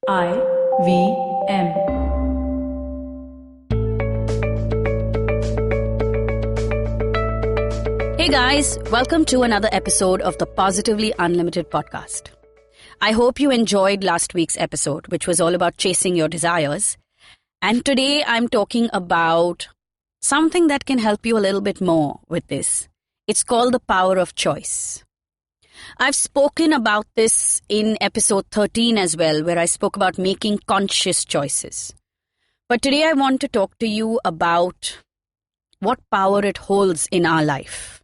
IVM. Hey guys, welcome to another episode of the Positively Unlimited podcast. I hope you enjoyed last week's episode, which was all about chasing your desires. And today I'm talking about something that can help you a little bit more with this. It's called the power of choice. I've spoken about this in episode 13 as well, where I spoke about making conscious choices. But today I want to talk to you about what power it holds in our life.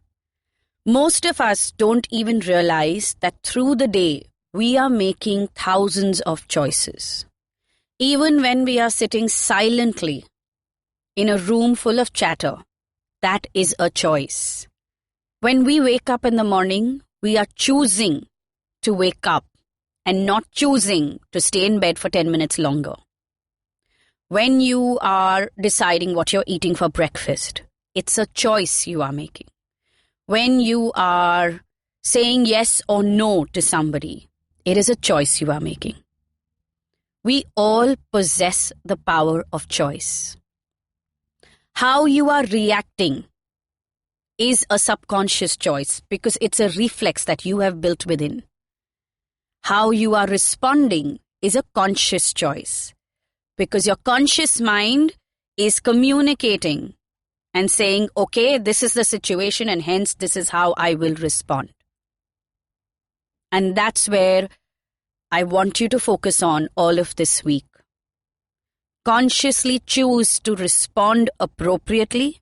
Most of us don't even realize that through the day, we are making thousands of choices. Even when we are sitting silently in a room full of chatter, that is a choice. When we wake up in the morning, we are choosing to wake up and not choosing to stay in bed for 10 minutes longer. When you are deciding what you're eating for breakfast, it's a choice you are making. When you are saying yes or no to somebody, it is a choice you are making. We all possess the power of choice. How you are reacting is a subconscious choice because it's a reflex that you have built within. How you are responding is a conscious choice because your conscious mind is communicating and saying, okay, this is the situation and hence this is how I will respond. And that's where I want you to focus on all of this week. Consciously choose to respond appropriately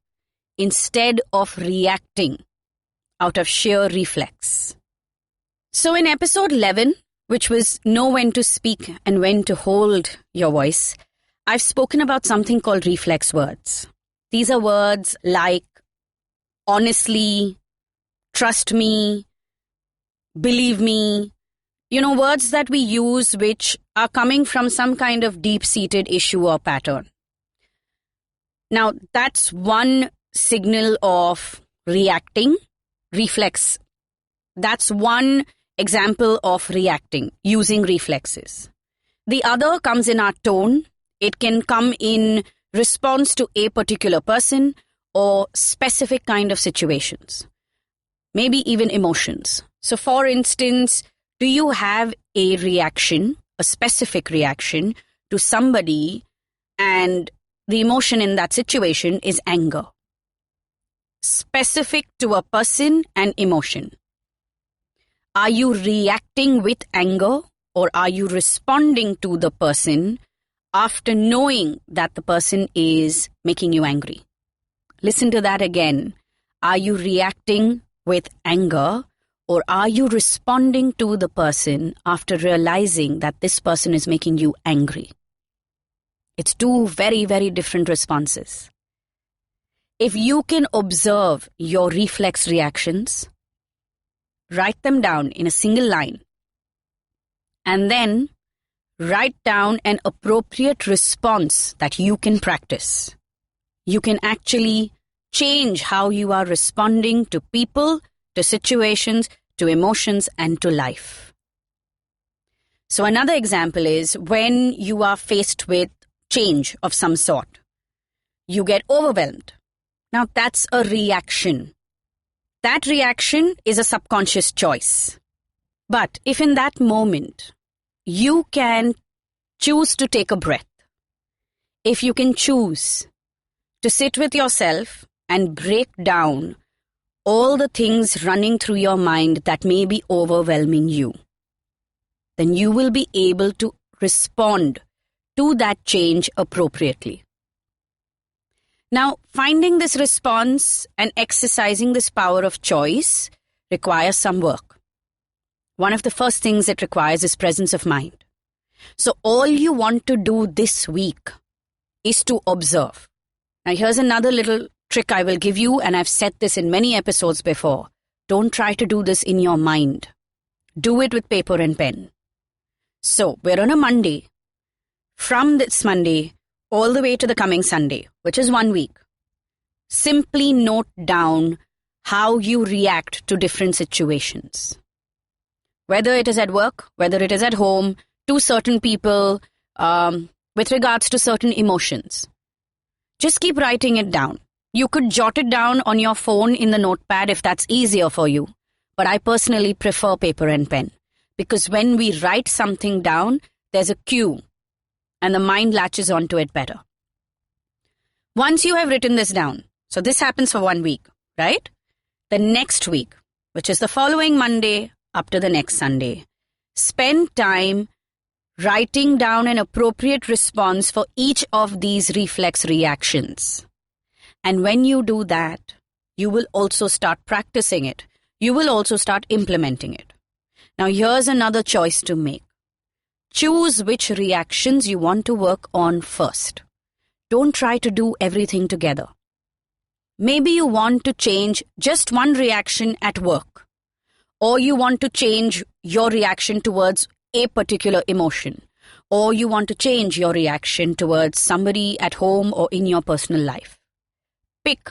instead of reacting out of sheer reflex. So in episode 11, which was know when to speak and when to hold your voice, I've spoken about something called reflex words. These are words like honestly, trust me, believe me, words that we use which are coming from some kind of deep-seated issue or pattern. Now, that's one signal of reacting, reflex. That's one example of reacting, using reflexes. The other comes in our tone. It can come in response to a particular person or specific kind of situations, maybe even emotions. So for instance, do you have a reaction, a specific reaction to somebody and the emotion in that situation is anger? Specific to a person and emotion. Are you reacting with anger or are you responding to the person after knowing that the person is making you angry? Listen to that again. Are you reacting with anger or are you responding to the person after realizing that this person is making you angry? It's two very, very different responses. If you can observe your reflex reactions, write them down in a single line, and then write down an appropriate response that you can practice. You can actually change how you are responding to people, to situations, to emotions, and to life. So another example is when you are faced with change of some sort. You get overwhelmed. Now that's a reaction. That reaction is a subconscious choice. But if in that moment you can choose to take a breath, if you can choose to sit with yourself and break down all the things running through your mind that may be overwhelming you, then you will be able to respond to that change appropriately. Now, finding this response and exercising this power of choice requires some work. One of the first things it requires is presence of mind. So all you want to do this week is to observe. Now, here's another little trick I will give you, and I've said this in many episodes before. Don't try to do this in your mind. Do it with paper and pen. So, we're on a Monday. From this Monday all the way to the coming Sunday, which is 1 week, simply note down how you react to different situations. Whether it is at work, whether it is at home, to certain people, with regards to certain emotions. Just keep writing it down. You could jot it down on your phone in the notepad if that's easier for you. But I personally prefer paper and pen because when we write something down, there's a cue and the mind latches onto it better. Once you have written this down, so this happens for 1 week, right? The next week, which is the following Monday up to the next Sunday, spend time writing down an appropriate response for each of these reflex reactions. And when you do that, you will also start practicing it. You will also start implementing it. Now, here's another choice to make. Choose which reactions you want to work on first. Don't try to do everything together. Maybe you want to change just one reaction at work, or you want to change your reaction towards a particular emotion, or you want to change your reaction towards somebody at home or in your personal life. Pick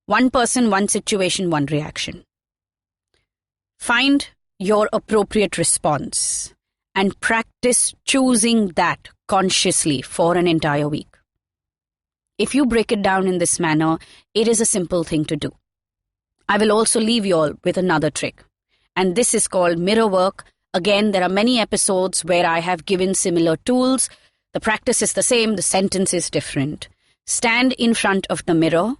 one person, one situation, one reaction. Find your appropriate response and practice choosing that consciously for an entire week. If you break it down in this manner, it is a simple thing to do. I will also leave you all with another trick, and this is called mirror work. Again, there are many episodes where I have given similar tools. The practice is the same, the sentence is different. Stand in front of the mirror.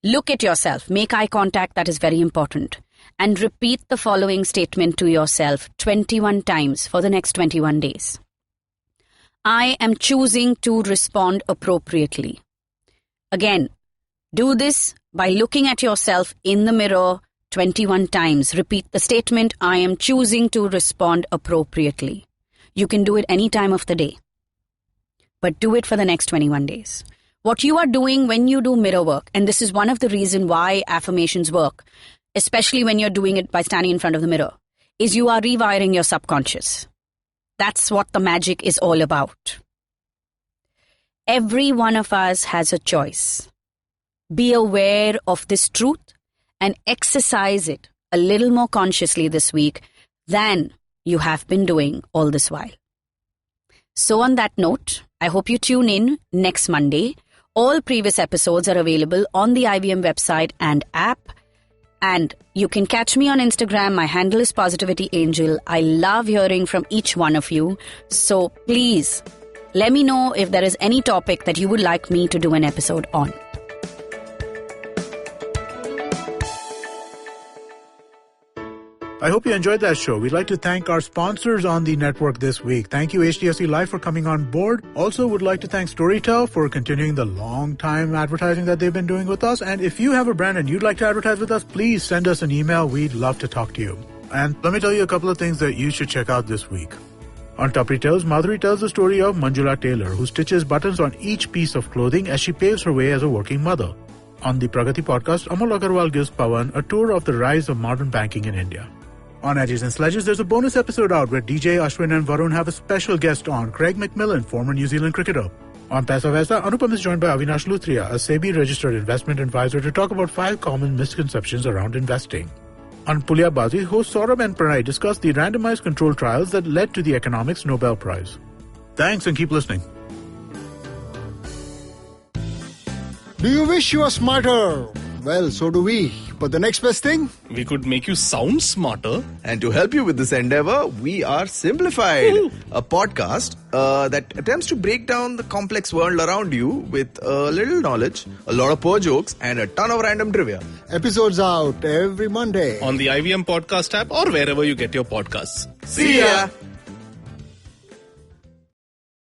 Look at yourself, make eye contact, that is very important, and repeat the following statement to yourself 21 times for the next 21 days. I am choosing to respond appropriately. Again, do this by looking at yourself in the mirror 21 times. Repeat the statement, I am choosing to respond appropriately. You can do it any time of the day, but do it for the next 21 days. What you are doing when you do mirror work, and this is one of the reasons why affirmations work, especially when you're doing it by standing in front of the mirror, is you are rewiring your subconscious. That's what the magic is all about. Every one of us has a choice. Be aware of this truth and exercise it a little more consciously this week than you have been doing all this while. So on that note, I hope you tune in next Monday. All previous episodes are available on the IVM website and app. And you can catch me on Instagram. My handle is Positivity Angel. I love hearing from each one of you. So please let me know if there is any topic that you would like me to do an episode on. I hope you enjoyed that show. We'd like to thank our sponsors on the network this week. Thank you, HDFC Life, for coming on board. Also, would like to thank Storytel for continuing the long-time advertising that they've been doing with us. And if you have a brand and you'd like to advertise with us, please send us an email. We'd love to talk to you. And let me tell you a couple of things that you should check out this week. On Tapri Tells, Madhuri tells the story of Manjula Taylor, who stitches buttons on each piece of clothing as she paves her way as a working mother. On the Pragati podcast, Amol Agarwal gives Pawan a tour of the rise of modern banking in India. On Edges and Sledges, there's a bonus episode out where DJ, Ashwin and Varun have a special guest on, Craig McMillan, former New Zealand cricketer. On Paisa Vaisa, Anupam is joined by Avinash Luthria, a SEBI-registered investment advisor, to talk about 5 common misconceptions around investing. On Pulya Bazi, hosts Saurabh and Pranay discuss the randomized controlled trials that led to the Economics Nobel Prize. Thanks and keep listening. Do you wish you were smarter? Well, so do we. But the next best thing? We could make you sound smarter. And to help you with this endeavor, we are Simplified, a podcast that attempts to break down the complex world around you with a little knowledge, a lot of poor jokes, and a ton of random trivia. Episodes out every Monday On the IVM Podcast app or wherever you get your podcasts. See ya!